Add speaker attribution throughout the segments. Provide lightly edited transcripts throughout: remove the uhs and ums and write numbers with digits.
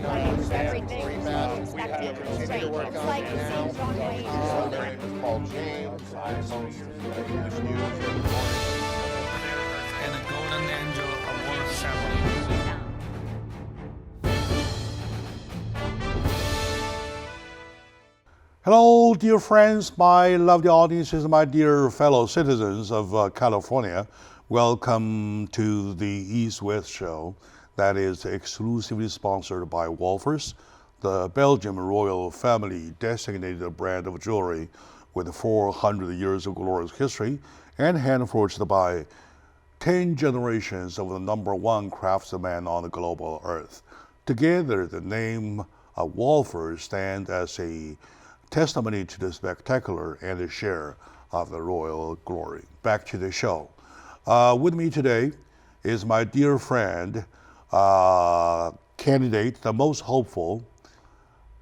Speaker 1: manage everything from the perspective of straight. It's like seeing John Wayne.
Speaker 2: It's called James. I host the news every morning.
Speaker 3: And the Golden Angel Award ceremony.
Speaker 4: Hello, dear friends, my lovely audiences, my dear fellow citizens of California. Welcome to the East-West Show that is exclusively sponsored by Wolfers, the Belgian royal family designated brand of jewelry with 400 years of glorious history and hand-forged by 10 generations of the #1 craftsman on the global earth. Together, the name of Wolfers stands as a testimony to the spectacular and the share of the royal glory. Back to the show. With me today is my dear friend, candidate, the most hopeful.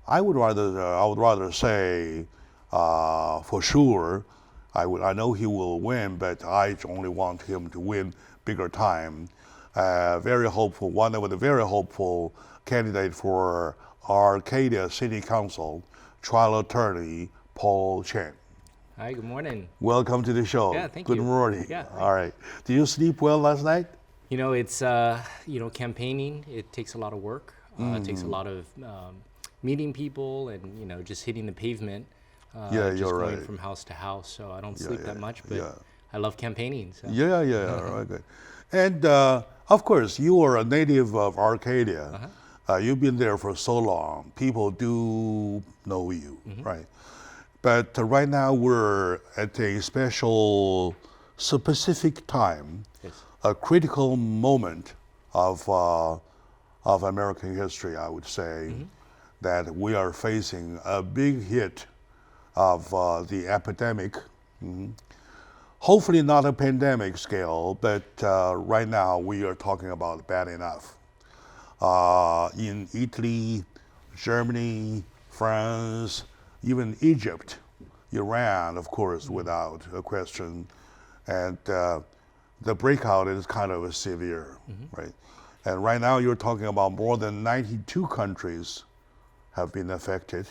Speaker 4: I would rather say, for sure, I know he will win, but I only want him to win bigger time. Very hopeful, one of the very hopeful candidate for Arcadia City Council, trial attorney Paul Cheng.
Speaker 5: Hi, good morning.
Speaker 4: Welcome to the show.
Speaker 5: Yeah, thank
Speaker 4: Good
Speaker 5: you.
Speaker 4: morning.
Speaker 5: Yeah,
Speaker 4: All right. Did you sleep well last night?
Speaker 5: You know, it's, campaigning, it takes a lot of work. It takes a lot of meeting people and, just hitting the pavement.
Speaker 4: Yeah,
Speaker 5: just
Speaker 4: you're
Speaker 5: going
Speaker 4: right.
Speaker 5: from house to house. So I don't sleep that much, but
Speaker 4: yeah.
Speaker 5: I love campaigning. So.
Speaker 4: Yeah, right, good. And of course, you are a native of Arcadia. You've been there for so long. People do know you, right? But right now we're at a specific time,
Speaker 5: Yes.
Speaker 4: a critical moment of American history, I would say, that we are facing a big hit of the epidemic. Hopefully not a pandemic scale, but right now we are talking about bad enough. In Italy, Germany, France, even Egypt, Iran, of course, without a question. And the breakout is kind of severe, right? And right now you're talking about more than 92 countries have been affected.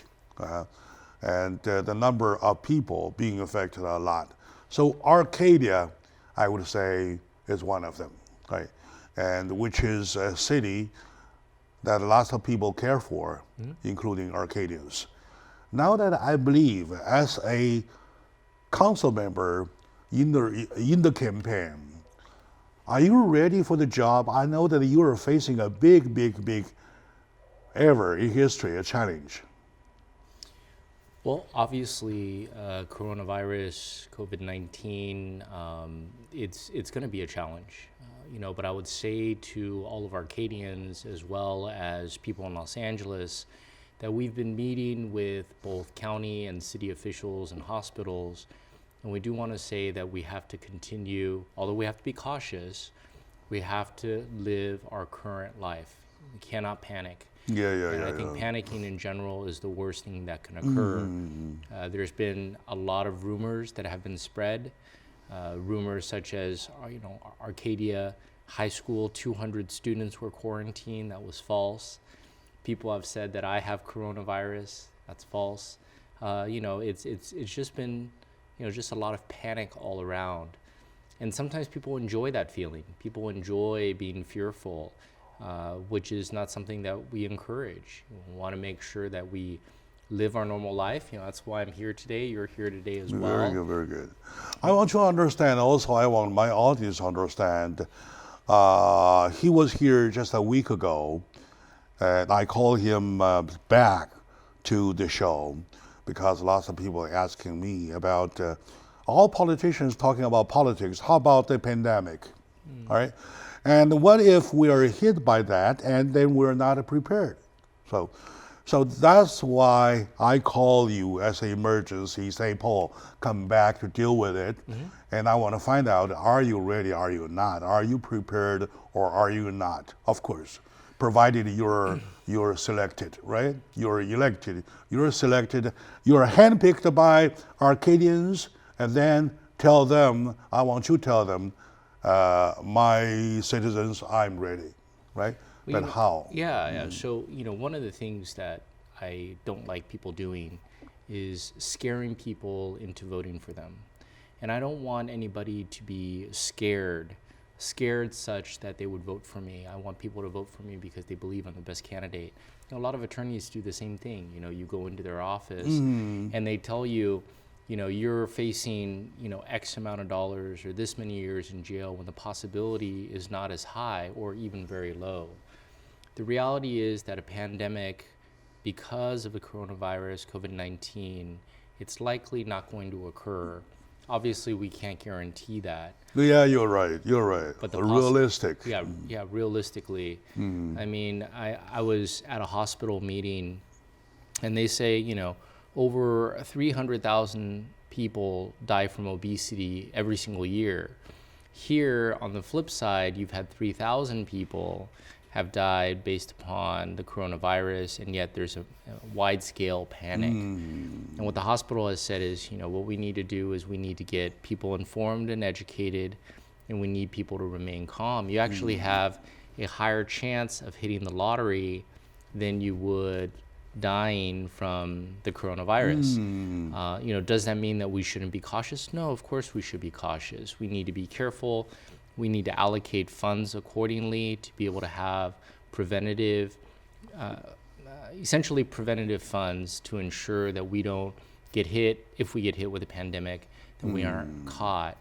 Speaker 4: And the number of people being affected a lot. So Arcadia, I would say, is one of them, right? And which is a city that lots of people care for, including Arcadians. Now that I believe, as a council member in the campaign, are you ready for the job? I know that you are facing a big, ever in history, a challenge.
Speaker 5: Well, obviously, coronavirus, COVID-19, it's going to be a challenge. But I would say to all of Arcadians, as well as people in Los Angeles, that we've been meeting with both county and city officials and hospitals, and we do want to say that we have to continue, although we have to be cautious, we have to live our current life. We cannot panic. And I think panicking in general is the worst thing that can occur. There's been a lot of rumors that have been spread. Rumors such as, Arcadia High School, 200 students were quarantined. That was false. People have said that I have coronavirus. That's false. It's just been, just a lot of panic all around. And sometimes people enjoy that feeling. People enjoy being fearful, which is not something that we encourage. We want to make sure that we live our normal life. That's why I'm here today. You're here today as well.
Speaker 4: Very good. I want you to understand also, I want my audience to understand, he was here just a week ago, and I called him back to the show because lots of people are asking me about all politicians talking about politics. How about the pandemic? All right. And what if we are hit by that and then we're not prepared? So that's why I call you as an emergency, say, Paul, come back to deal with it. And I want to find out, are you ready, are you not? Are you prepared or are you not? Of course, provided you're selected, right? You're elected, you're selected, you're handpicked by Arcadians, and then tell them, I want you to tell them, my citizens, I'm ready, right? but
Speaker 5: know,
Speaker 4: how?
Speaker 5: Yeah. So, one of the things that I don't like people doing is scaring people into voting for them. And I don't want anybody to be scared such that they would vote for me. I want people to vote for me because they believe I'm the best candidate. A lot of attorneys do the same thing. You go into their office and they tell you, you're facing, X amount of dollars or this many years in jail when the possibility is not as high or even very low. The reality is that a pandemic, because of the coronavirus, COVID-19, it's likely not going to occur. Obviously, we can't guarantee that.
Speaker 4: Yeah, you're right.
Speaker 5: But
Speaker 4: realistic.
Speaker 5: Yeah, realistically. I mean, I was at a hospital meeting, and they say, over 300,000 people die from obesity every single year. Here, on the flip side, you've had 3,000 people have died based upon the coronavirus, and yet there's a wide-scale panic. And what the hospital has said is, what we need to do is we need to get people informed and educated, and we need people to remain calm. You actually have a higher chance of hitting the lottery than you would dying from the coronavirus. Does that mean that we shouldn't be cautious? No, of course we should be cautious. We need to be careful. We need to allocate funds accordingly to be able to have essentially preventative funds to ensure that we don't get hit, if we get hit with a pandemic, that we aren't caught.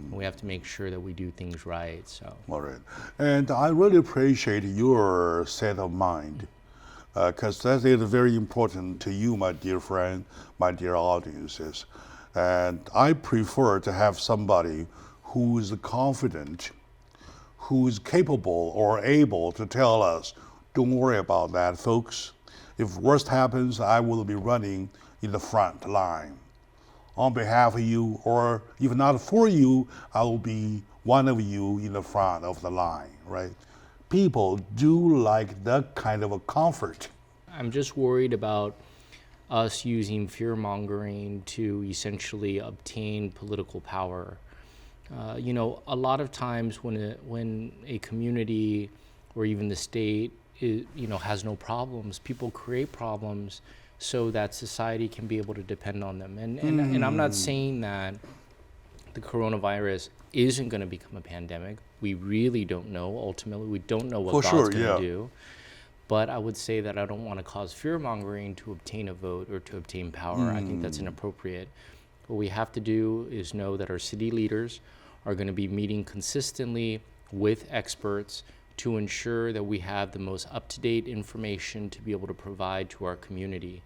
Speaker 5: We have to make sure that we do things right. So.
Speaker 4: All right. And I really appreciate your set of mind, because that is very important to you, my dear friend, my dear audiences. And I prefer to have somebody who is confident, who is capable or able to tell us, don't worry about that, folks. If worst happens, I will be running in the front line on behalf of you, or if not for you, I will be one of you in the front of the line, right? People do like that kind of a comfort.
Speaker 5: I'm just worried about us using fear-mongering to essentially obtain political power. A lot of times when a community or even the state has no problems, people create problems so that society can be able to depend on them. And I'm not saying that the coronavirus isn't going to become a pandemic. We really don't know. Ultimately, we don't know what God's going to do. But I would say that I don't want to cause fear-mongering to obtain a vote or to obtain power. I think that's inappropriate. What we have to do is know that our city leaders are going to be meeting consistently with experts to ensure that we have the most up-to-date information to be able to provide to our community.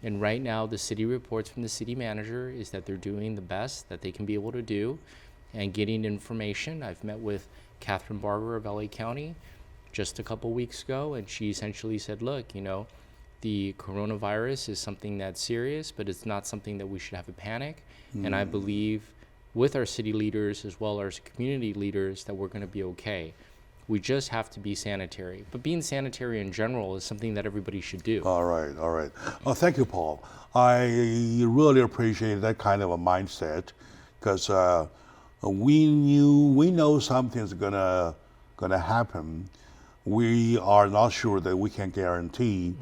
Speaker 5: And right now, the city reports from the city manager is that they're doing the best that they can be able to do and getting information. I've met with Catherine Barber of LA County just a couple weeks ago, and she essentially said, look, the coronavirus is something that's serious, but it's not something that we should have a panic. And I believe with our city leaders as well as community leaders that we're going to be okay. We just have to be sanitary. But being sanitary in general is something that everybody should do.
Speaker 4: All right. Oh, thank you, Paul. I really appreciate that kind of a mindset, because we know something's gonna happen. We are not sure that we can guarantee,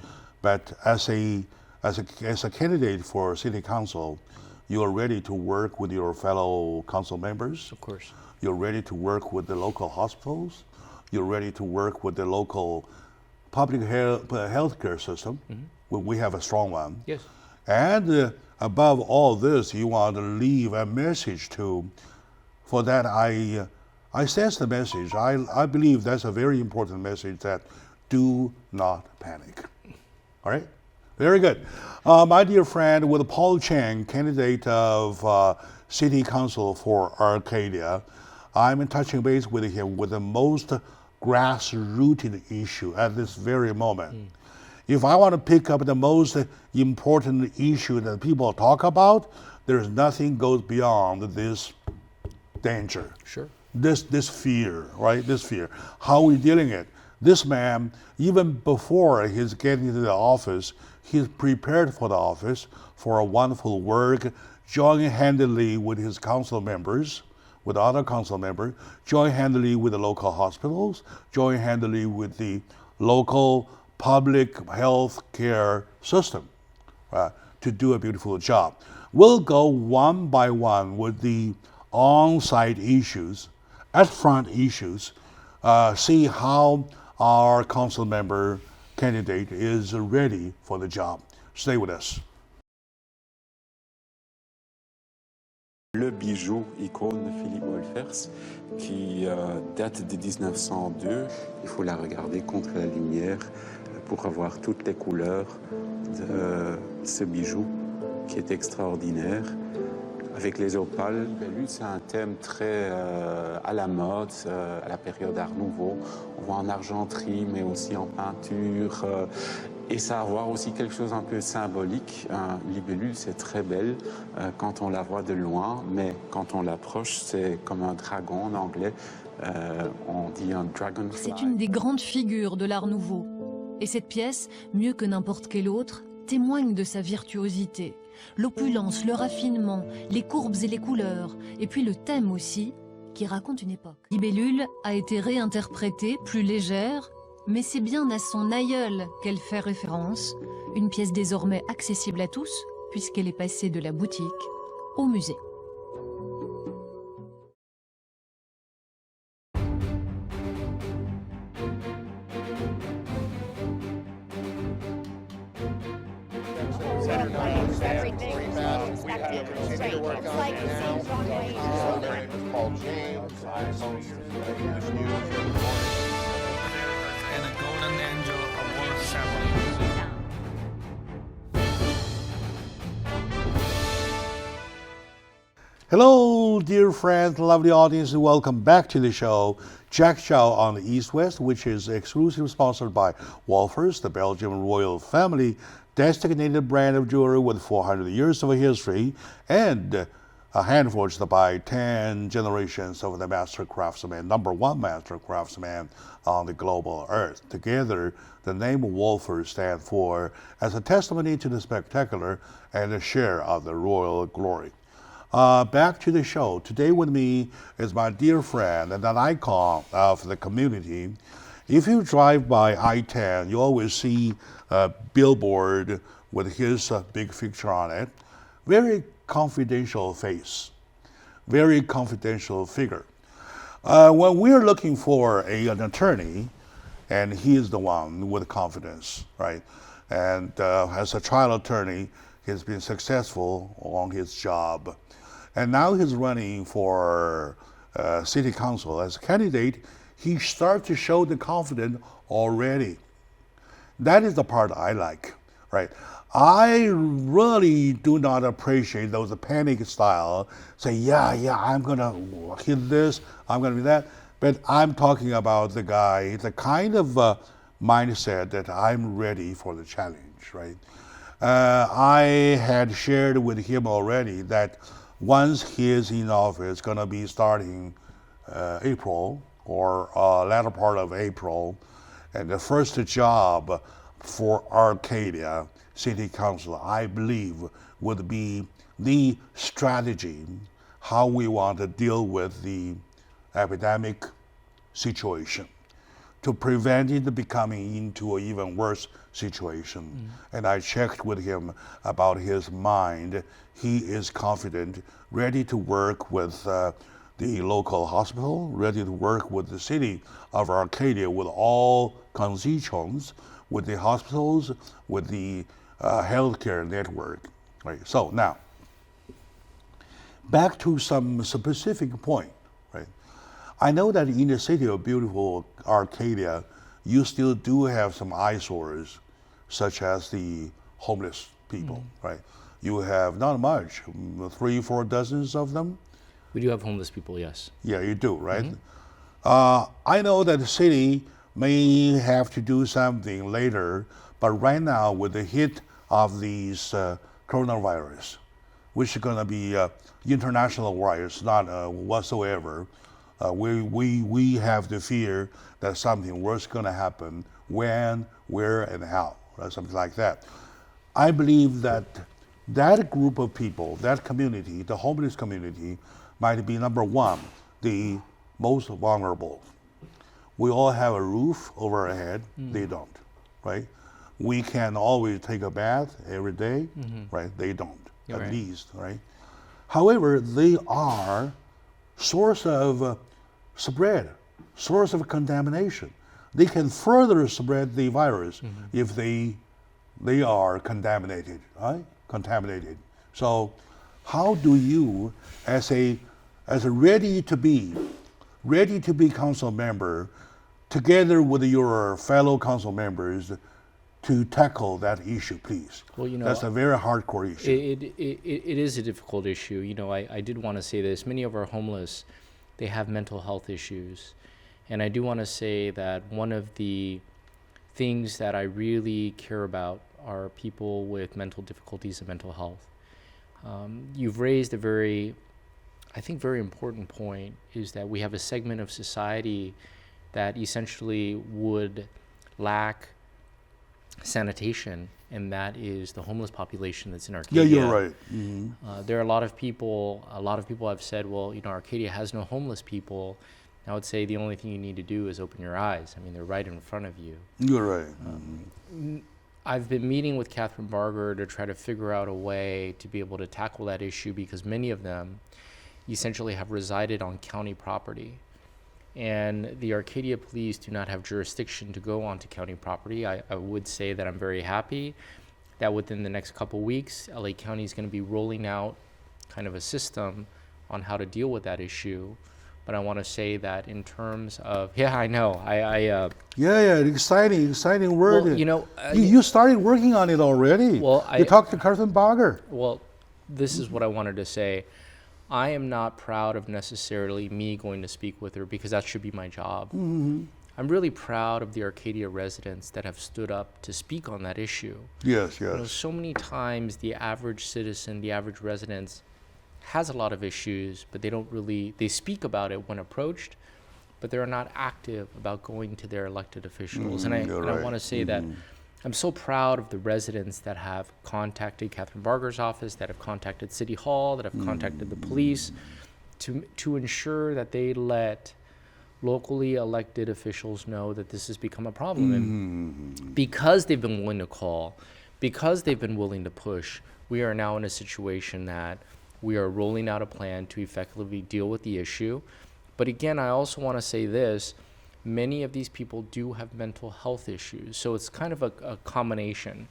Speaker 4: but as a candidate for city council, you are ready to work with your fellow council members.
Speaker 5: Of course.
Speaker 4: You're ready to work with the local hospitals. You're ready to work with the local public healthcare system. We have a strong one.
Speaker 5: Yes.
Speaker 4: And above all this, you want to leave a message to. For that, I sense the message. I believe that's a very important message, that do not panic. All right? Very good. My dear friend, with Paul Cheng, candidate of City Council for Arcadia, I'm touching base with him with the most grassrooted issue at this very moment. If I want to pick up the most important issue that people talk about, there's nothing goes beyond this danger.
Speaker 5: Sure.
Speaker 4: This fear, right? This fear. How are we dealing it? This man, even before he's getting into the office, he's prepared for the office for a wonderful work, joining handedly with his council members, with other council members, join handedly with the local hospitals, join handedly with the local public health care system to do a beautiful job. We'll go one by one with the on-site issues, at-front issues, see how our council member candidate is ready for the job. Stay with us.
Speaker 6: Le bijou icône de Philippe Wolfers qui date de 1902. Il faut la regarder contre la lumière pour avoir toutes les couleurs de ce bijou qui est extraordinaire. Avec les opales, c'est un thème très à la mode, à la période Art Nouveau. On voit en argenterie, mais aussi en peinture. Et ça a à voir aussi quelque chose un peu symbolique. Une libellule, c'est très belle quand on la voit de loin, mais quand on l'approche, c'est comme un dragon en anglais. On dit un dragonfly.
Speaker 7: C'est une des grandes figures de l'Art Nouveau. Et cette pièce, mieux que n'importe quelle autre, témoigne de sa virtuosité. L'opulence, le raffinement, les courbes et les couleurs, et puis le thème aussi, qui raconte une époque. Libellule a été réinterprétée, plus légère, mais c'est bien à son aïeul qu'elle fait référence, une pièce désormais accessible à tous, puisqu'elle est passée de la boutique au musée.
Speaker 2: It's called James. I host English news every morning.
Speaker 3: And a golden angel award ceremony.
Speaker 4: Hello, dear friends, lovely audience, and welcome back to the show, Jack Chow on the East West, which is exclusively sponsored by Wolfers, the Belgian royal family designated brand of jewelry with 400 years of history, and handforged by 10 generations of the master craftsman, number one master craftsman on the global earth. Together, the name Wolfers stands for as a testimony to the spectacular and a share of the royal glory. Back to the show. Today with me is my dear friend and an icon of the community. If you drive by I-10, you always see a billboard with his big picture on it. Very confidential face, very confidential figure. When we're looking for an attorney, and he is the one with confidence, right? And as a trial attorney, he's been successful on his job. And now he's running for city council as a candidate. He starts to show the confidence already. That is the part I like, right? I really do not appreciate those panic style, say, yeah, I'm gonna hit this, I'm gonna do that. But I'm talking about the guy, the kind of mindset that I'm ready for the challenge, right? I had shared with him already that once he is in office, gonna be starting April or latter part of April, and the first job for Arcadia City Council, I believe, would be the strategy, how we want to deal with the epidemic situation, to prevent it becoming into an even worse situation. And I checked with him about his mind. He is confident, ready to work with the local hospital, ready to work with the city of Arcadia, with all constituents, with the hospitals, with the healthcare network. Right. So now, back to some specific point. Right. I know that in the city of beautiful Arcadia, you still do have some eyesores, such as the homeless people. Right. You have not much, 3-4 dozens of them.
Speaker 5: We do have homeless people, yes.
Speaker 4: Yeah, you do, right? I know that the city may have to do something later, but right now with the hit of these coronavirus, which is going to be international virus, not whatsoever, we have the fear that something worse is going to happen. When, where, and how, right? Something like that. I believe that that group of people, that community, the homeless community, might be number one, the most vulnerable. we all have a roof over our head. They don't, right? We can always take a bath every day, right? They don't,
Speaker 5: You're
Speaker 4: at
Speaker 5: right.
Speaker 4: least, right? However, they are source of spread, source of contamination. They can further spread the virus if they are contaminated, right? Contaminated. So, how do you, as a ready to be council member, together with your fellow council members, to tackle that issue, please?
Speaker 5: Well, you know,
Speaker 4: that's a very hardcore issue.
Speaker 5: It is a difficult issue. You know, I did want to say this. Many of our homeless, they have mental health issues. And I do want to say that one of the things that I really care about are people with mental difficulties and mental health. You've raised a very important point, is that we have a segment of society that essentially would lack sanitation, and that is the homeless population that's in Arcadia.
Speaker 4: Yeah, you're right.
Speaker 5: There are a lot of people have said, well, you know, Arcadia has no homeless people. I would say the only thing you need to do is open your eyes. I mean, they're right in front of you.
Speaker 4: You're right.
Speaker 5: I've been meeting with Catherine Barger to try to figure out a way to be able to tackle that issue, because many of them essentially have resided on county property. And the Arcadia police do not have jurisdiction to go onto county property. I would say that I'm very happy that within the next couple weeks, LA County is going to be rolling out kind of a system on how to deal with that issue. But I want to say that in terms of, yeah, I know,
Speaker 4: Exciting word.
Speaker 5: Well, you know,
Speaker 4: you started working on it already.
Speaker 5: Well,
Speaker 4: you talked to Catherine Barger.
Speaker 5: Well, this is what I wanted to say. I am not proud of necessarily me going to speak with her, because that should be my job. I'm really proud of the Arcadia residents that have stood up to speak on that issue.
Speaker 4: Yes.
Speaker 5: You know, so many times the average citizen, the average resident has a lot of issues, but they speak about it when approached, but they're not active about going to their elected officials. And I want to say that I'm so proud of the residents that have contacted Catherine Barger's office, that have contacted City Hall, that have contacted the police, to ensure that they let locally elected officials know that this has become a problem. And because they've been willing to call, because they've been willing to push, we are now in a situation that we are rolling out a plan to effectively deal with the issue. But again, I also want to say this. Many of these people do have mental health issues, so it's kind of a combination.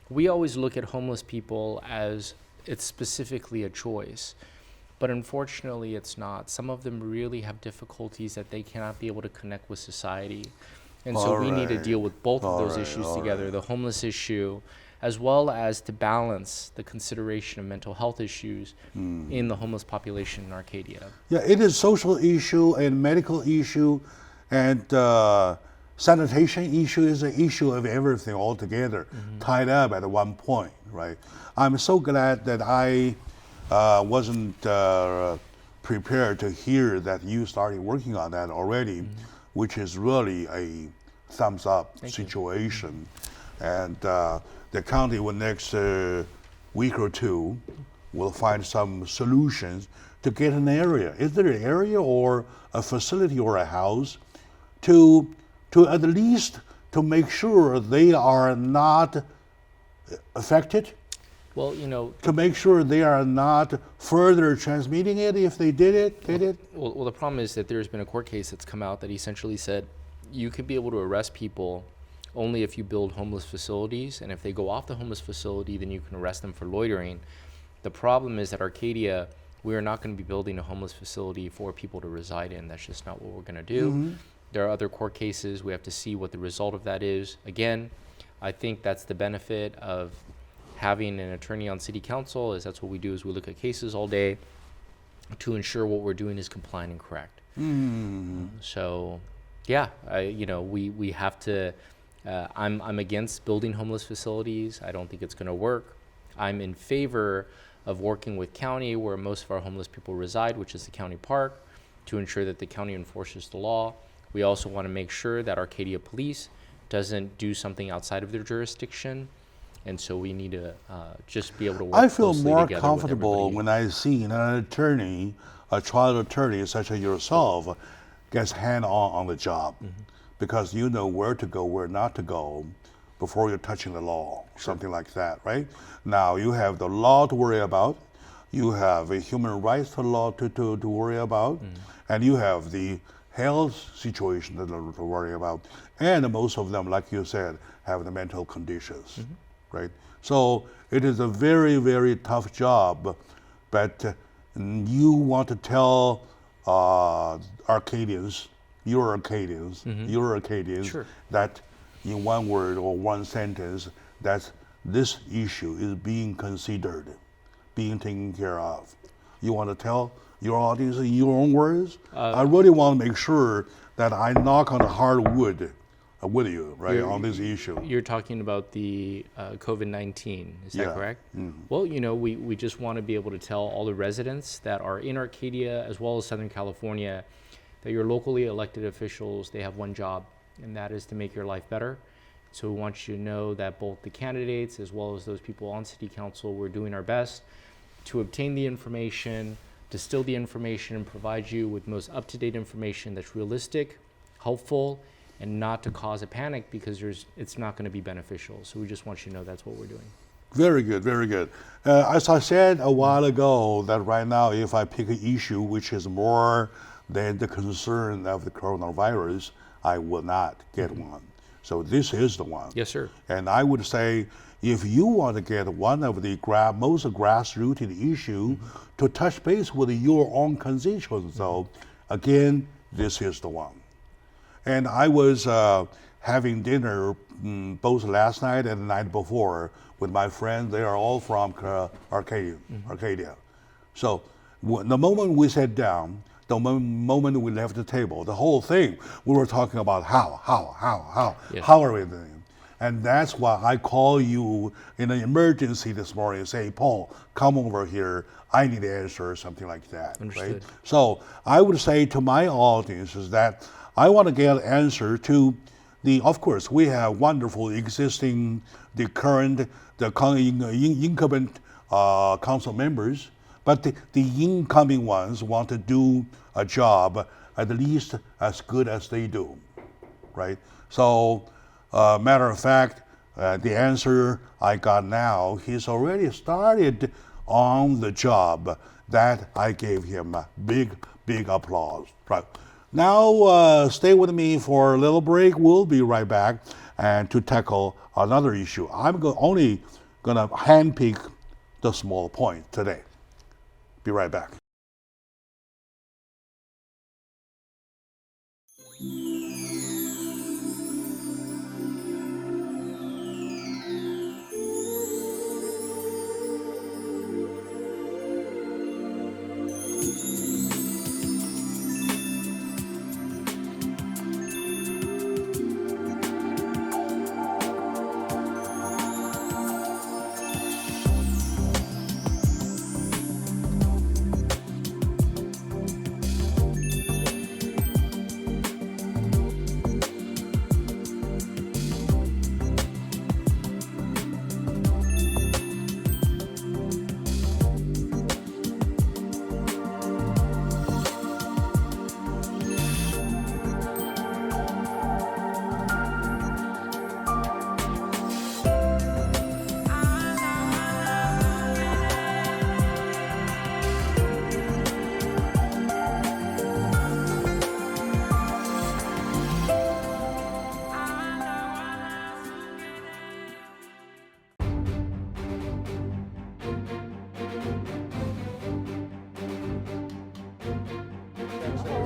Speaker 5: We always look at homeless people as it's specifically a choice, but unfortunately it's not. Some of them really have difficulties that they cannot be able to connect with society. And so we need to deal with both of those issues together, the homeless issue, as well as to balance the consideration of mental health issues in the homeless population in Arcadia.
Speaker 4: Yeah, it is social issue and medical issue, and sanitation issue is an issue of everything altogether, tied up at one point, right? I'm so glad that I wasn't prepared to hear that you started working on that already, which is really a thumbs up situation. And the county will next week or two will find some solutions to get an area. Is there an area or a facility or a house to at least to make sure they are not affected?
Speaker 5: Well, you know,
Speaker 4: to make sure they are not further transmitting it if they did it?
Speaker 5: Well, the problem is that there's been a court case that's come out that essentially said you could be able to arrest people only if you build homeless facilities, and if they go off the homeless facility, then you can arrest them for loitering. The problem is that Arcadia, we are not going to be building a homeless facility for people to reside in. That's just not what we're going to do. There are other court cases. We have to see what the result of that is. Again, I think that's the benefit of having an attorney on city council, is that's what we do, is we look at cases all day to ensure what we're doing is compliant and correct. So, yeah, we have to. I'm against building homeless facilities. I don't think it's going to work. I'm in favor of working with county where most of our homeless people reside, which is the county park, to ensure that the county enforces the law. We also want to make sure that Arcadia Police doesn't do something outside of their jurisdiction. And so we need to just be able to work
Speaker 4: I feel
Speaker 5: closely
Speaker 4: more
Speaker 5: together
Speaker 4: comfortable
Speaker 5: with
Speaker 4: when I see an attorney, a trial attorney such as yourself, gets hand on the job, because you know where to go, where not to go, before you're touching the law, something like that, right? Now you have the law to worry about, you have a human rights law to worry about, and you have the health situation to worry about, and most of them, like you said, have the mental conditions, right? So it is a very, very tough job, but you want to tell Arcadians, you're Arcadians,
Speaker 5: Sure.
Speaker 4: that in one word or one sentence, that this issue is being considered, being taken care of. You want to tell your audience in your own words? I really want to make sure that I knock on the hard wood with you, right, on this issue.
Speaker 5: You're talking about the COVID-19, is that
Speaker 4: Yeah.
Speaker 5: correct? Well, you know, we just want to be able to tell all the residents that are in Arcadia as well as Southern California that your locally elected officials, they have one job, and that is to make your life better. So we want you to know that both the candidates as well as those people on City Council, we're doing our best to obtain the information, distill the information, and provide you with most up-to-date information that's realistic, helpful, and not to cause a panic, because it's not going to be beneficial. So we just want you to know that's what we're doing.
Speaker 4: Very good, very good. As I said a while ago, that right now, if I pick an issue which is more than the concern of the coronavirus, I will not get one. So this is the one.
Speaker 5: Yes, sir.
Speaker 4: And I would say, if you want to get one of the most grassroots issue to touch base with your own constituents, so again, this is the one. And I was having dinner both last night and the night before with my friends. They are all from Arcadia. So the moment we sat down, the moment we left the table, the whole thing, we were talking about how
Speaker 5: Yes.
Speaker 4: how are we doing? And that's why I call you in an emergency this morning and say, Paul, come over here. I need an answer or something like that.
Speaker 5: Understood.
Speaker 4: Right? So I would say to my audience is that I want to get an answer to of course, we have wonderful existing, the incumbent council members, but the incoming ones want to do a job at least as good as they do, right? So, matter of fact, the answer I got now, he's already started on the job. That I gave him a big applause. Right. Now, stay with me for a little break. We'll be right back and to tackle another issue. I'm only going to handpick the small point today. Be right back.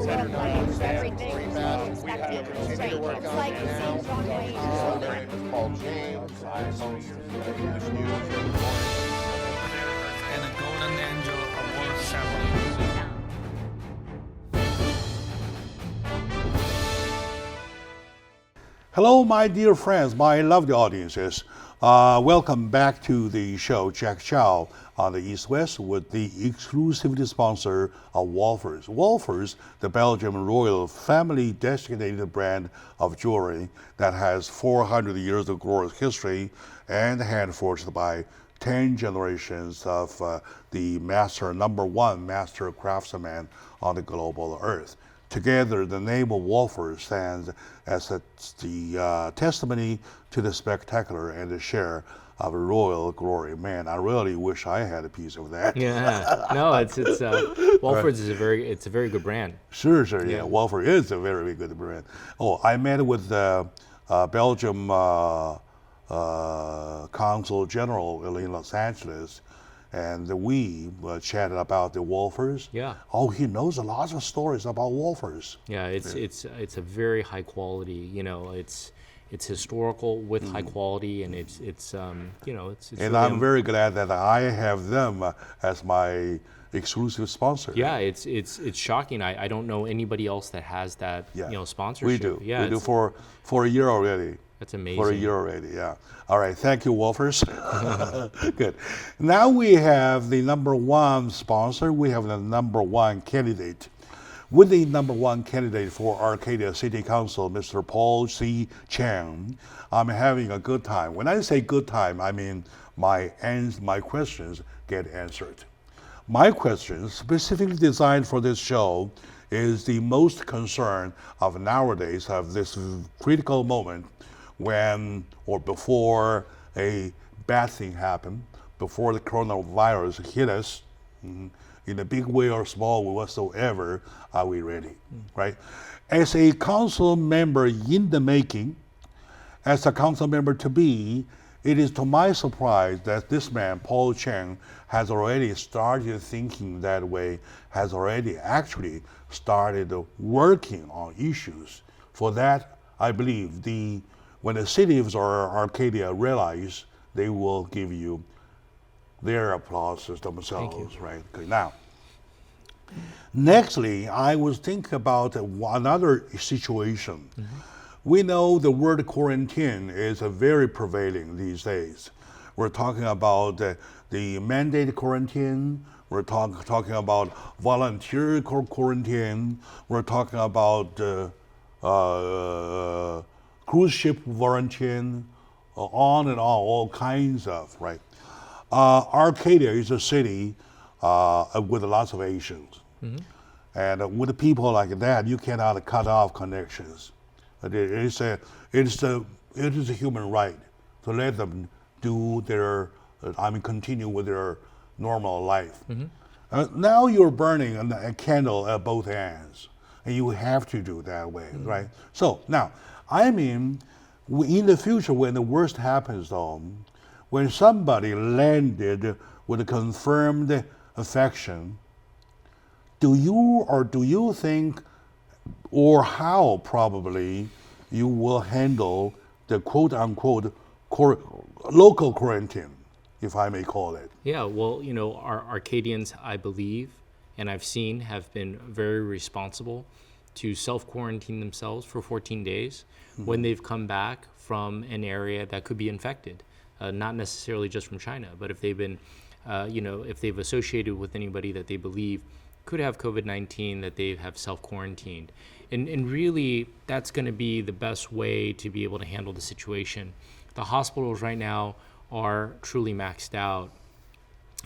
Speaker 1: Senator Brown said we have to continue to work on it now.
Speaker 2: My name is Paul James. I host the English news every morning.
Speaker 3: And a Golden Angel Award ceremony.
Speaker 4: Hello, my dear friends, my lovely audiences. Welcome back to the show, Jack Chow on the East West with the exclusive sponsor of Wolfers. Wolfers, the Belgian royal family designated brand of jewelry that has 400 years of glorious history and hand-forged by 10 generations of the number one master craftsman on the global earth. together, the name of Wolfers stands as the testimony to the spectacular and the share of royal glory. Man, I really wish I had a piece of that.
Speaker 5: Yeah, no, it's Walford's is a very good brand.
Speaker 4: Sure, yeah. Wolfer is a very good brand. Oh, I met with the Belgium Consul General in Los Angeles, and we chatted about the Wolfers.
Speaker 5: Yeah.
Speaker 4: Oh, he knows a lot of stories about Wolfers.
Speaker 5: Yeah, it's a very high quality. You know, it's historical with high quality, and it's you know it's.
Speaker 4: And
Speaker 5: really
Speaker 4: I'm very glad that I have them as my exclusive sponsor.
Speaker 5: Yeah, it's shocking. I don't know anybody else that has that sponsorship.
Speaker 4: We do.
Speaker 5: Yeah,
Speaker 4: we do for a year already.
Speaker 5: That's amazing.
Speaker 4: For a year already, yeah. All right, thank you, Wolfers. Good. Now we have the number one sponsor. We have the number one candidate. With the number one candidate for Arcadia City Council, Mr. Paul C. Cheng, I'm having a good time. When I say good time, I mean my questions get answered. My questions, specifically designed for this show, is the most concern of nowadays of this critical moment when or before a bad thing happened, before the coronavirus hit us, in a big way or small way whatsoever, are we ready, right? As a council member in the making, as a council member to be, it is to my surprise that this man, Paul Cheng, has already started thinking that way, has already actually started working on issues. For that, I believe when the city of Arcadia realize, they will give you their applause themselves, right? Okay, now, nextly, I was thinking about another situation. We know the word quarantine is very prevailing these days. We're talking about the mandated quarantine. We're talking about volunteer quarantine. We're talking about cruise ship quarantine, on and on, all kinds of, right? Arcadia is a city with lots of Asians. And with people like that, you cannot cut off connections. It is a human right to let them do continue with their normal life. Now you're burning a candle at both ends, and you have to do that way, right? So now, I mean, in the future, when the worst happens, though, when somebody landed with a confirmed infection, do you think, or how probably, you will handle the quote-unquote local quarantine, if I may call it?
Speaker 5: Yeah, well, you know, our Arcadians, I believe, and I've seen, have been very responsible to self-quarantine themselves for 14 days when they've come back from an area that could be infected. Not necessarily just from China, but if they've been, if they've associated with anybody that they believe could have COVID-19, that they have self-quarantined. And really, that's going to be the best way to be able to handle the situation. The hospitals right now are truly maxed out.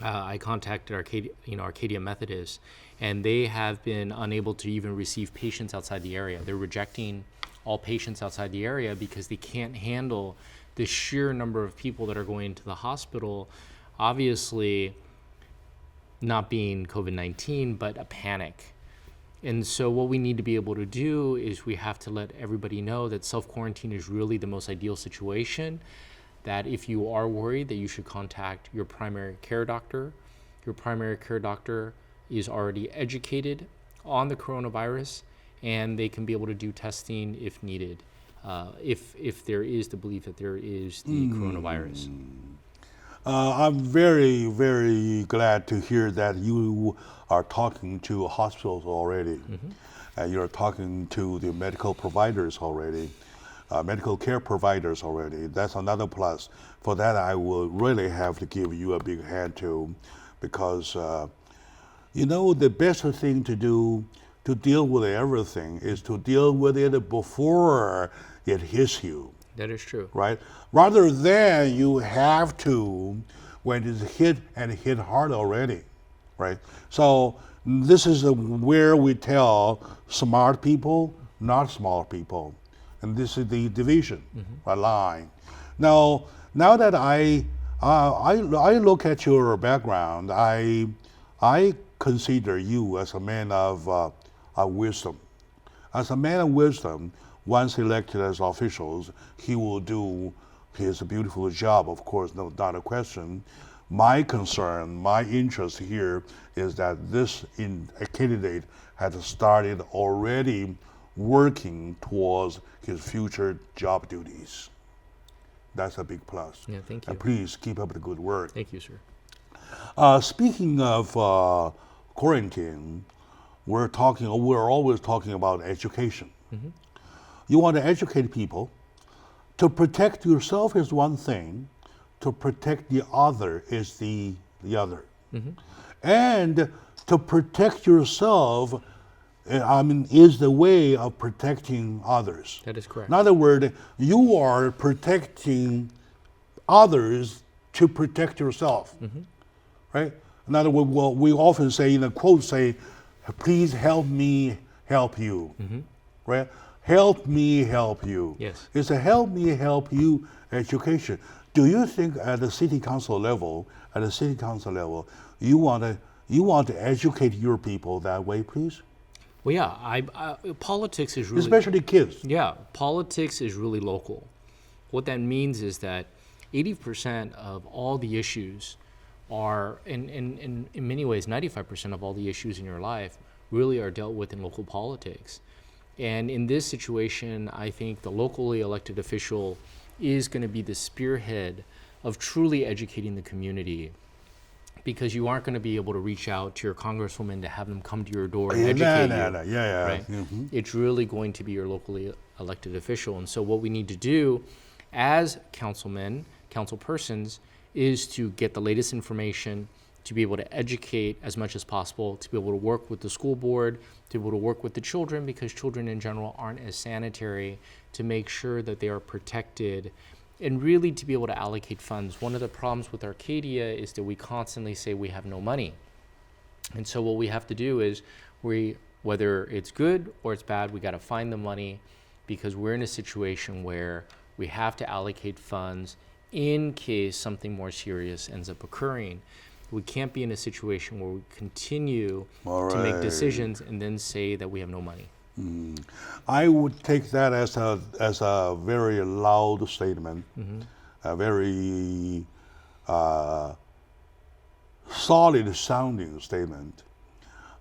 Speaker 5: I contacted Arcadia Methodist, and they have been unable to even receive patients outside the area. They're rejecting all patients outside the area because they can't handle the sheer number of people that are going into the hospital, obviously not being COVID-19, but a panic. And so what we need to be able to do is we have to let everybody know that self-quarantine is really the most ideal situation, that if you are worried, that you should contact your primary care doctor. Your primary care doctor is already educated on the coronavirus, and they can be able to do testing if needed, if there is the belief that there is the coronavirus.
Speaker 4: I'm very, very glad to hear that you are talking to hospitals already. And you're talking to the medical providers already, medical care providers already. That's another plus. For that, I will really have to give you a big hand too, because the best thing to do to deal with everything is to deal with it before it hits you.
Speaker 5: That is true.
Speaker 4: Right? Rather than you have to, when it's hit and hit hard already, right? So this is where we tell smart people, not smart people. And this is the division, a line. Now that I look at your background, I consider you as a man of wisdom. As a man of wisdom, once elected as officials, he will do his beautiful job, of course, no, not a question. My concern, my interest here is that this candidate had started already working towards his future job duties. That's a big plus.
Speaker 5: Yeah, thank you.
Speaker 4: And please keep up the good work.
Speaker 5: Thank you, sir.
Speaker 4: Speaking of quarantine, we're always talking about education. You want to educate people. To protect yourself is one thing. To protect the other is the other. And to protect yourself, is the way of protecting others.
Speaker 5: That is correct.
Speaker 4: In other words, you are protecting others to protect yourself, right? In other words, well, we often say, in a quote, say, please help me help you, right? Help me help you.
Speaker 5: Yes.
Speaker 4: It's a help me help you education. Do you think at the city council level, you want to educate your people that way, please?
Speaker 5: Well, yeah, politics is really...
Speaker 4: Especially kids.
Speaker 5: Yeah, politics is really local. What that means is that 80% of all the issues are, in many ways, 95% of all the issues in your life really are dealt with in local politics. And in this situation, I think the locally elected official is going to be the spearhead of truly educating the community, because you aren't going to be able to reach out to your congresswoman to have them come to your door and educate you.
Speaker 4: Yeah.
Speaker 5: Right? It's really going to be your locally elected official. And so what we need to do as councilmen, councilpersons, is to get the latest information, to be able to educate as much as possible, to be able to work with the school board, to be able to work with the children, because children in general aren't as sanitary, to make sure that they are protected, and really to be able to allocate funds. One of the problems with Arcadia is that we constantly say we have no money. And so what we have to do is, whether it's good or it's bad, we got to find the money, because we're in a situation where we have to allocate funds in case something more serious ends up occurring. We can't be in a situation where we continue to make decisions and then say that we have no money.
Speaker 4: I would take that as a very loud statement, a very solid sounding statement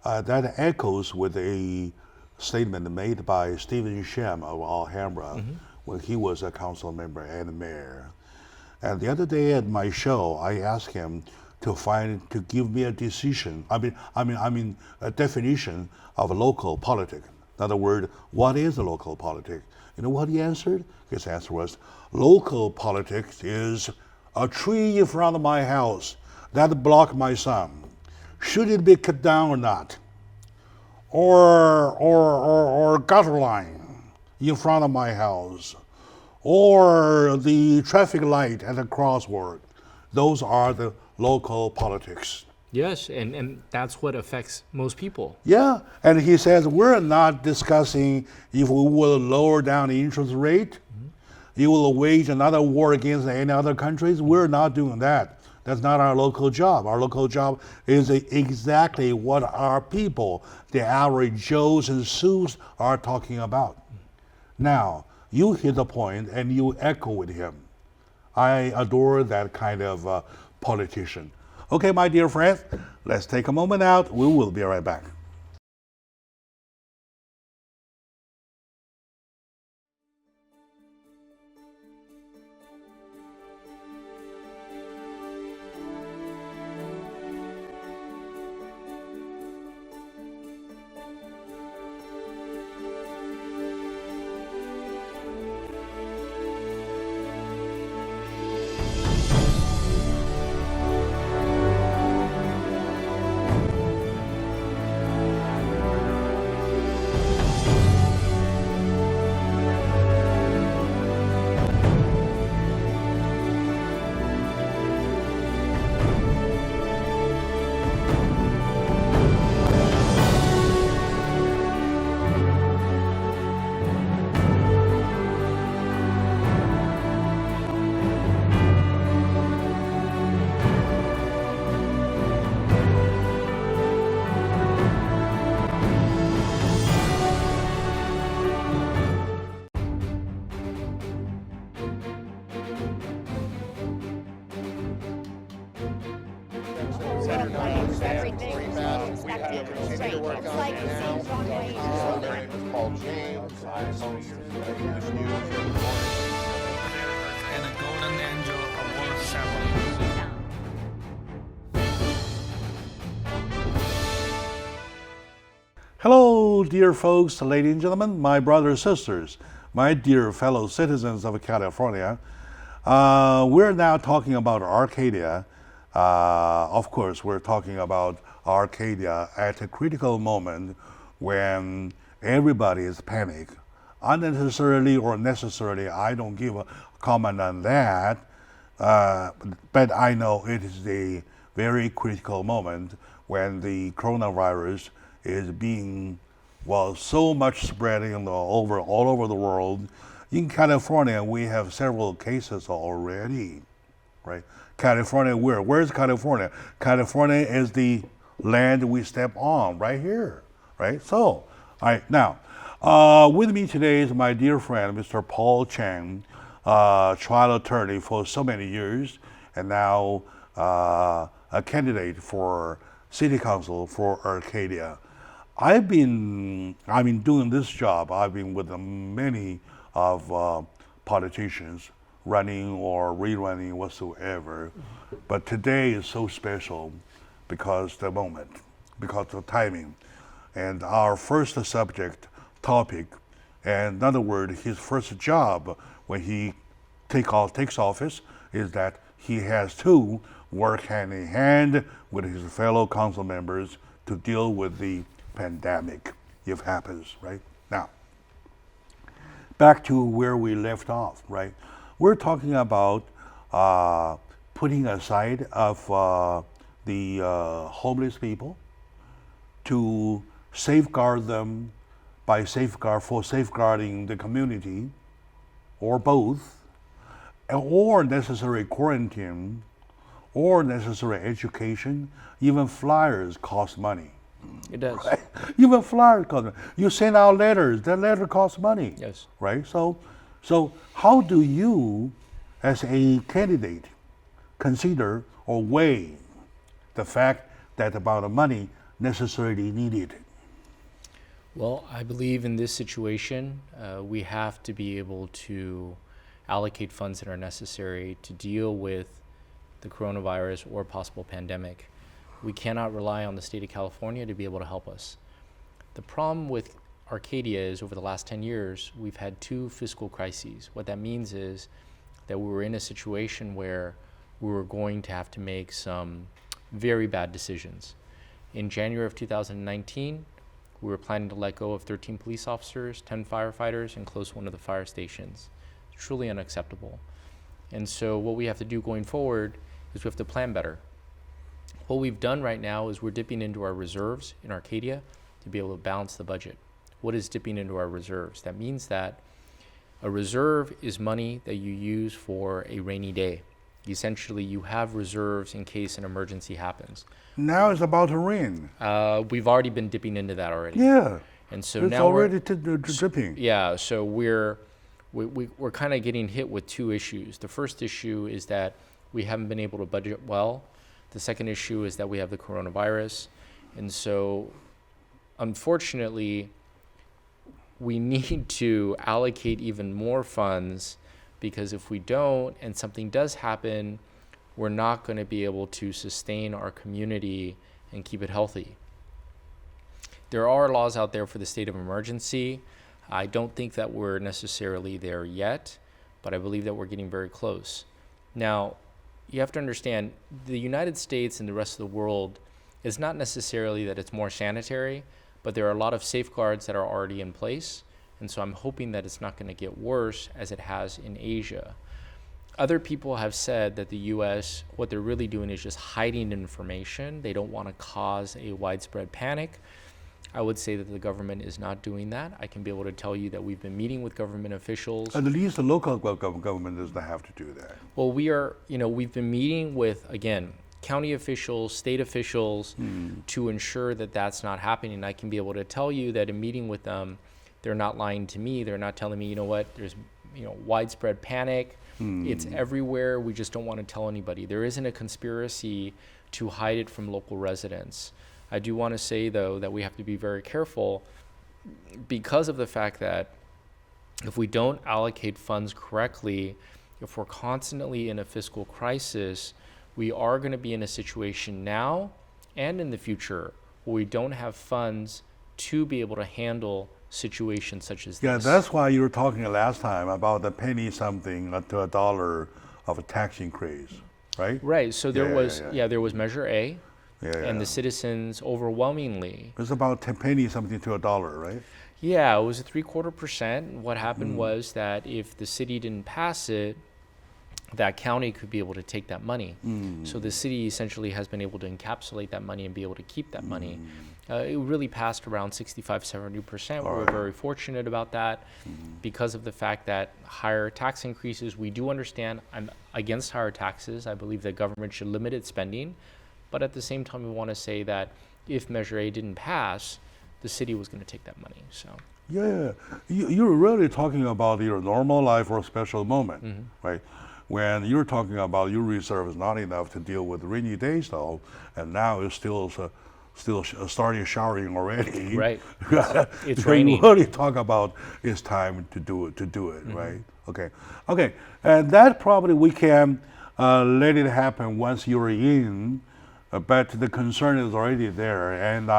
Speaker 4: that echoes with a statement made by Stephen Sham of Alhambra when he was a council member and mayor. And the other day at my show, I asked him to give me a decision. A definition of local politics. In other words, what is a local politic? You know what he answered? His answer was, local politics is a tree in front of my house that block my sun. Should it be cut down or not? Or gutter line in front of my house, or the traffic light at the crosswalk. Those are the local politics.
Speaker 5: Yes, and that's what affects most people.
Speaker 4: Yeah, and he says we're not discussing if we will lower down the interest rate, you will wage another war against any other countries. We're not doing that. That's not our local job. Our local job is exactly what our people, the average Joes and Sues, are talking about. Now, you hit the point and you echo with him. I adore that kind of politician. Okay, my dear friends, let's take a moment out. We will be right back.
Speaker 2: continue to work on it now. My name is Paul James. I host this news every morning.
Speaker 3: And a Golden Angel Award ceremony.
Speaker 4: Hello, dear folks, ladies and gentlemen, my brothers and sisters, my dear fellow citizens of California. We're now talking about Arcadia. Of course, we're talking about Arcadia at a critical moment when everybody is panicked. Unnecessarily or necessarily, I don't give a comment on that, but I know it is a very critical moment when the coronavirus is being, well, so much spreading all over the world. In California, we have several cases already, right? California, where's California? California is the land we step on right here, right? So, all right, now, with me today is my dear friend, Mr. Paul Cheng, trial attorney for so many years, and now a candidate for city council for Arcadia. I've been doing this job. I've been with many of politicians, running or rerunning whatsoever. But today is so special because the moment, because of timing. And our first topic, and in other words, his first job when he takes office is that he has to work hand in hand with his fellow council members to deal with the pandemic, if it happens, right? Now, back to where we left off, right? We're talking about putting aside of the homeless people to safeguard them safeguarding the community, or both, or necessary quarantine, or necessary education. Even flyers cost money.
Speaker 5: It does.
Speaker 4: Right? Even flyers cost money. You send out letters, that letter costs money.
Speaker 5: Yes.
Speaker 4: Right? So how do you, as a candidate, consider or weigh the fact that the amount of money necessarily needed?
Speaker 5: Well, I believe in this situation, we have to be able to allocate funds that are necessary to deal with the coronavirus or possible pandemic. We cannot rely on the state of California to be able to help us. The problem with Arcadia is over the last 10 years, we've had 2 fiscal crises. What that means is that we were in a situation where we were going to have to make some very bad decisions. In January of 2019, we were planning to let go of 13 police officers, 10 firefighters, and close one of the fire stations. It's truly unacceptable. And so what we have to do going forward is we have to plan better. What we've done right now is we're dipping into our reserves in Arcadia to be able to balance the budget. What is dipping into our reserves? That means that a reserve is money that you use for a rainy day. Essentially, you have reserves in case an emergency happens.
Speaker 4: Now it's about to rain.
Speaker 5: We've already been dipping into that already.
Speaker 4: Yeah.
Speaker 5: And so
Speaker 4: it's
Speaker 5: now
Speaker 4: already dripping.
Speaker 5: Yeah, so we're kind of getting hit with 2 issues. The first issue is that we haven't been able to budget well. The second issue is that we have the coronavirus. And so, unfortunately, we need to allocate even more funds, because if we don't and something does happen, we're not going to be able to sustain our community and keep it healthy. There are laws out there for the state of emergency. I don't think that we're necessarily there yet, but I believe that we're getting very close. Now, you have to understand, the United States and the rest of the world is not necessarily that it's more sanitary, but there are a lot of safeguards that are already in place. And so I'm hoping that it's not going to get worse as it has in Asia. Other people have said that the US, what they're really doing is just hiding information. They don't want to cause a widespread panic. I would say that the government is not doing that. I can be able to tell you that we've been meeting with government officials.
Speaker 4: At least the local government doesn't have to do that.
Speaker 5: Well, we've been meeting with, again, county officials, state officials, to ensure that that's not happening. I can be able to tell you that in meeting with them, they're not lying to me. They're not telling me, you know what, there's widespread panic. It's everywhere. We just don't want to tell anybody. There isn't a conspiracy to hide it from local residents. I do want to say, though, that we have to be very careful because of the fact that if we don't allocate funds correctly, if we're constantly in a fiscal crisis, we are going to be in a situation now and in the future where we don't have funds to be able to handle situations such as
Speaker 4: Yeah,
Speaker 5: this.
Speaker 4: that's why you were talking last time about the penny something to a dollar of a tax increase, right?
Speaker 5: Right. So there was there was Measure A,
Speaker 4: Yeah,
Speaker 5: and
Speaker 4: yeah.
Speaker 5: the citizens overwhelmingly.
Speaker 4: It's about 10 penny something to a dollar, right?
Speaker 5: Yeah, it was a 0.75%. What happened was that if the city didn't pass it, that county could be able to take that money. So the city essentially has been able to encapsulate that money and be able to keep that money. It really passed around 65-70%. We were very fortunate about that because of the fact that higher tax increases, we do understand. I'm against higher taxes. I believe that government should limit its spending. But at the same time, we want to say that if Measure A didn't pass, the city was going to take that money. So
Speaker 4: Yeah, you're really talking about your normal life or special moment, right? When you're talking about your reserve is not enough to deal with rainy days, though, and now it's still starting showering already.
Speaker 5: Right. It's
Speaker 4: So you
Speaker 5: raining.
Speaker 4: really talk about it's time to do it, right? Okay, and that probably we can let it happen once you're in, but the concern is already there, and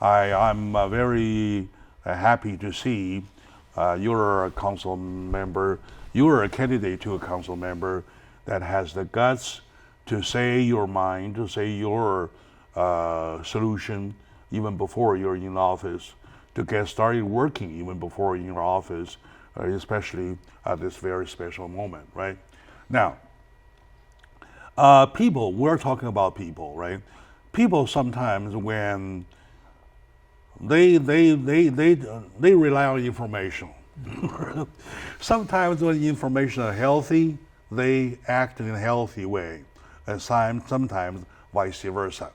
Speaker 4: I'm very happy to see you're a council member. You're a candidate to a council member that has the guts to say your mind, to say your solution even before you're in office, to get started working even before you're in office, especially at this very special moment, right? Now, people, we're talking about people, right? People sometimes when they rely on information. Sometimes when information is healthy, they act in a healthy way, and sometimes vice versa,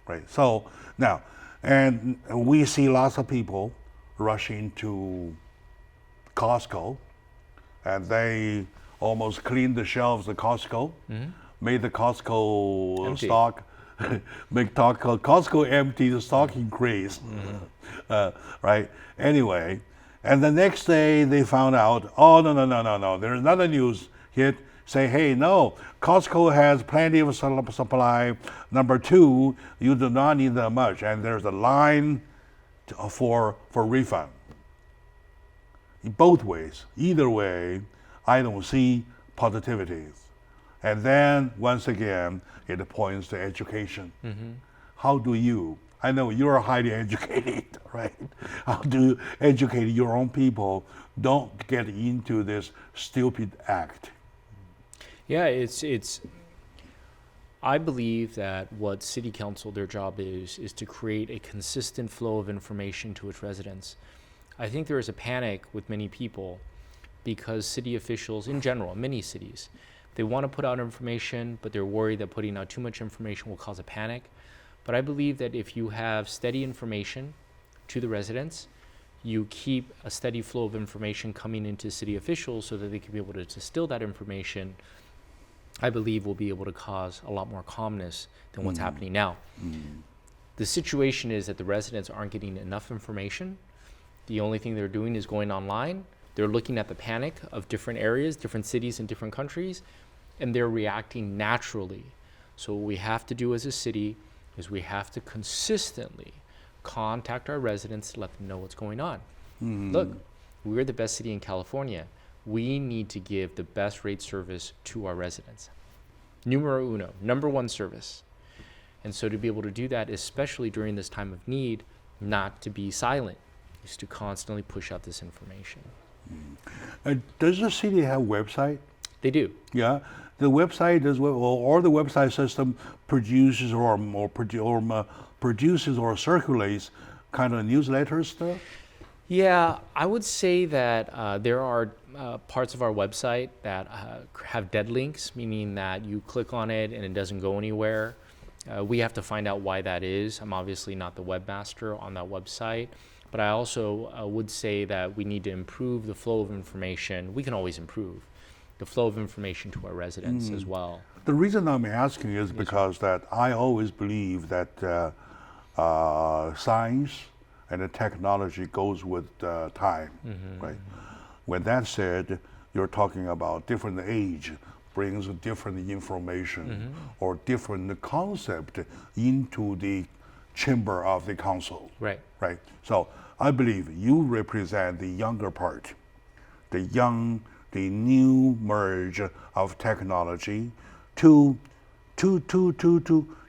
Speaker 4: right? So now, and we see lots of people rushing to Costco, and they almost clean the shelves of Costco, made the Costco
Speaker 5: Empty.
Speaker 4: stock, make Costco empty, the stock increase, right? Anyway, and the next day they found out, oh, no, there's another news hit, say, hey, no, Costco has plenty of supply. Number two, you do not need that much, and there's a line for refund. Both ways, either way, I don't see positivity. And then once again, it points to education. How do you? I know you're highly educated, right? How do you educate your own people? Don't get into this stupid act.
Speaker 5: yeah, it's. I believe that what city council, their job is to create a consistent flow of information to its residents. I think there is a panic with many people because city officials in general, many cities, they want to put out information, but they're worried that putting out too much information will cause a panic. But I believe that if you have steady information to the residents, you keep a steady flow of information coming into city officials so that they can be able to distill that information, I believe will be able to cause a lot more calmness than what's happening now. The situation is that the residents aren't getting enough information. The only thing they're doing is going online. They're looking at the panic of different areas, different cities in different countries, and they're reacting naturally. So what we have to do as a city is we have to consistently contact our residents to let them know what's going on. Look, we're the best city in California. We need to give the best rate service to our residents. Numero uno, number one service. And so to be able to do that, especially during this time of need, not to be silent, is to constantly push out this information.
Speaker 4: Does the city have a website?
Speaker 5: They do.
Speaker 4: Yeah, the website is or the website system produces produces or circulates kind of newsletters stuff.
Speaker 5: Yeah, I would say that there are parts of our website that have dead links, meaning that you click on it and it doesn't go anywhere. We have to find out why that is. I'm obviously not the webmaster on that website, but I also would say that we need to improve the flow of information. We can always improve the flow of information to our residents as well.
Speaker 4: The reason I'm asking is because that I always believe that science and the technology goes with time, right? When that said, you're talking about different age brings different information or different concept into the chamber of the council.
Speaker 5: Right.
Speaker 4: Right. So I believe you represent the younger part, the new merge of technology to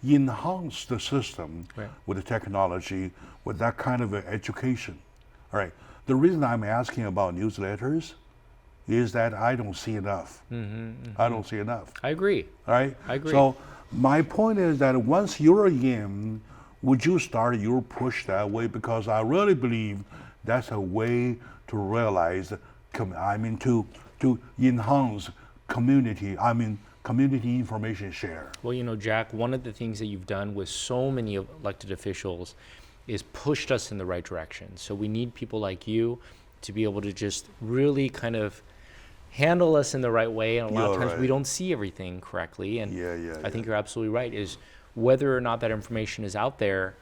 Speaker 4: enhance the system with the technology, with that kind of education. All right. The reason I'm asking about newsletters is that I don't see enough. I don't see enough.
Speaker 5: I agree.
Speaker 4: All right.
Speaker 5: I agree.
Speaker 4: So my point is that once you're in, would you start your push that way? Because I really believe that's a way to realize, to enhance community. Community information share.
Speaker 5: Well, Jack, one of the things that you've done with so many elected officials is pushed us in the right direction. So we need people like you to be able to just really kind of handle us in the right way. And a lot of times we don't see everything correctly. And I think you're absolutely right, is whether or not that information is out there,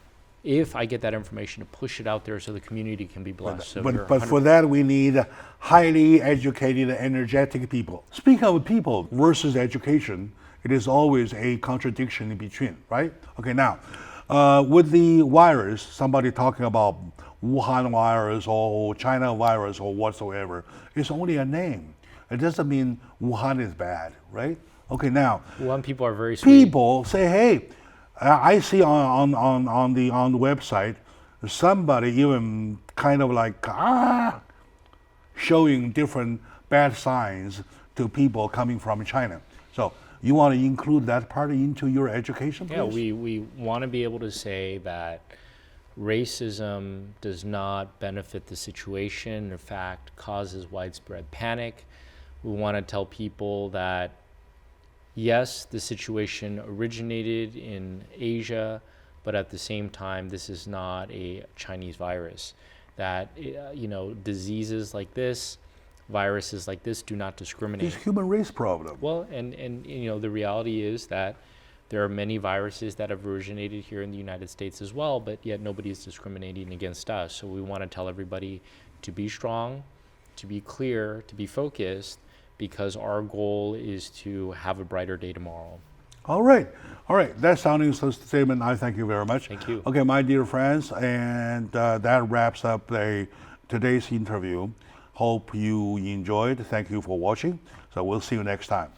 Speaker 5: if I get that information, to push it out there so the community can be blessed. So
Speaker 4: but for that, we need highly educated, energetic people. Speaking of people versus education, it is always a contradiction in between, right? Okay, now, with the virus, somebody talking about Wuhan virus or China virus or whatsoever, it's only a name. It doesn't mean Wuhan is bad, right? Okay, now,
Speaker 5: Wuhan people are very sweet.
Speaker 4: People say, hey, I see on the website somebody even kind of like showing different bad signs to people coming from China. So you want to include that part into your education, please?
Speaker 5: Yeah, we want to be able to say that racism does not benefit the situation. In fact, causes widespread panic. We want to tell people that yes, the situation originated in Asia, but at the same time, this is not a Chinese virus. That, diseases like this, viruses like this do not discriminate.
Speaker 4: It's a human race problem.
Speaker 5: Well, and the reality is that there are many viruses that have originated here in the United States as well, but yet nobody is discriminating against us. So we want to tell everybody to be strong, to be clear, to be focused, because our goal is to have a brighter day tomorrow.
Speaker 4: All right. That sounding statement, I thank you very much.
Speaker 5: Thank you.
Speaker 4: Okay, my dear friends, and that wraps up today's interview. Hope you enjoyed. Thank you for watching. So we'll see you next time.